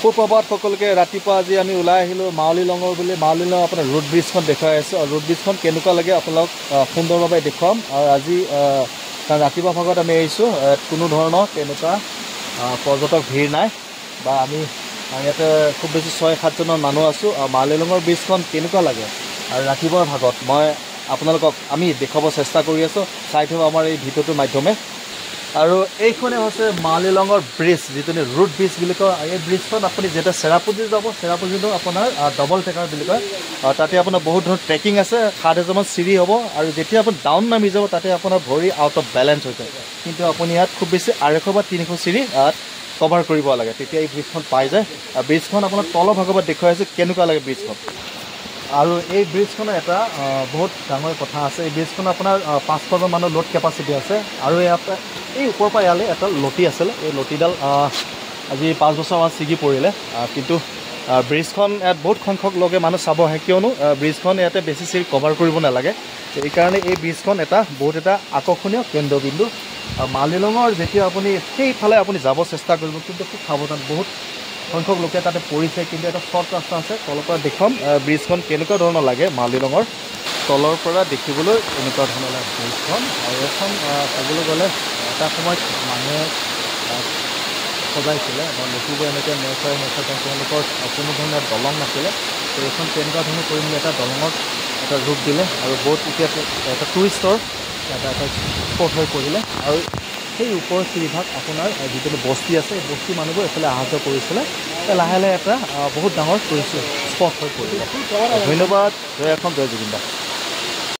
সুপ্ৰভাত সকলোকে ৰাতিপুৱা আজি আমি ওলাই আহিলোঁ মাউলি লঙৰ বুলি মাউলি লং আপোনাৰ ৰোড ব্ৰিজখন দেখুৱাই আছোঁ আৰু ৰোড ব্ৰিজখন কেনেকুৱা লাগে আপোনালোক সুন্দৰভাৱে দেখুৱাম আৰু আজি ৰাতিপুৱা ভাগত আমি আহিছোঁ কোনো ধৰণৰ তেনেকুৱা পৰ্যটক ভিৰ নাই বা আমি ইয়াতে খুব বেছি 6-7জনৰ মানুহ আছোঁ মাউলি লঙৰ ব্ৰিজখন কেনেকুৱা লাগে আৰু ৰাতিপুৱাৰ ভাগত মই আপোনালোকক আমি দেখুৱাব চেষ্টা কৰি আছোঁ চাই থাকোঁ আমাৰ এই ভিডিঅ'টোৰ মাধ্যমে আৰু এইখনে হৈছে মাউলি লঙৰ ব্ৰিজ যিটো ৰোড ব্ৰিজ বুলি কয় এই ব্ৰিজখন আপুনি যেতিয়া চেৰাপুঞ্জী যাব চেৰাপুঞ্জীটো আপোনাৰ ডবল ট্ৰেকাৰ বুলি কয় তাতে আপোনাৰ বহুত ধৰণৰ ট্ৰেকিং আছে 7,000মান চিৰি হ'ব আৰু যেতিয়া আপুনি ডাউন নামি যাব তাতে আপোনাৰ ভৰি আউট অফ বেলেঞ্চ হৈ যায় কিন্তু আপুনি ইয়াত খুব বেছি 250 বা 300 চিৰি কভাৰ কৰিব লাগে তেতিয়া এই ব্ৰিজখন পাই যায় ব্ৰিজখন আপোনাৰ তলৰ ভাগত দেখুৱাই আছে কেনেকুৱা লাগে ব্ৰিজখন আৰু এই ব্ৰিজখনৰ এটা বহুত ডাঙৰ কথা আছে এই ব্ৰিজখন আপোনাৰ 500জন মানুহ লোড কেপাচিটি আছে আৰু ইয়াত এই ওপৰৰ পৰা ইয়ালৈ এটা লটি আছিলে এই লটিডাল আজি 5 বছৰমান ছিগি পৰিলে কিন্তু ব্ৰিজখন ইয়াত বহুত সংখ্যক লোকে মানুহ চাব আহে কিয়নো ব্ৰিজখন ইয়াতে বেছি চিৰি কভাৰ কৰিব নালাগে এইকাৰণে এই ব্ৰিজখন এটা বহুত এটা আকৰ্ষণীয় কেন্দ্ৰবিন্দু মাউলি লঙৰ যেতিয়া আপুনি সেইফালে আপুনি যাব চেষ্টা কৰিব কিন্তু খুব সাৱধান বহুত সংখ্যক লোকে তাতে পৰিছে কিন্তু এটা শ্বৰ্ট ৰাস্তা আছে তলৰ পৰা দেখুৱাম ব্ৰিজখন কেনেকুৱা ধৰণৰ লাগে মাউলি লঙৰ তলৰ পৰা দেখিবলৈ এনেকুৱা ধৰণৰ লাগে ব্ৰিজখন আৰু এখন ক'বলৈ গ'লে এটা সময়ত মানুহে সজাইছিলে বা লখিবোৰ এনেকৈ নেচাই কাৰণ তেওঁলোকৰ কোনো ধৰণৰ দলং নাছিলে তো এইখন তেনেকুৱা ধৰণৰ কৰি মেলি এটা দলঙত এটা ৰূপ দিলে আৰু বহুত এতিয়া এটা টুৰিষ্টৰ এটা স্পট হৈ পৰিলে আৰু সেই ওপৰৰ চিৰিভাগ আপোনাৰ যিটো বস্তি আছে এই বস্তি মানুহবোৰ এইফালে অহা যোৱা কৰিছিলে লাহে লাহে এটা বহুত ডাঙৰ টুৰিষ্ট স্পট হৈ পৰিলে ধন্যবাদ জয় অসম জয় জুবিন দা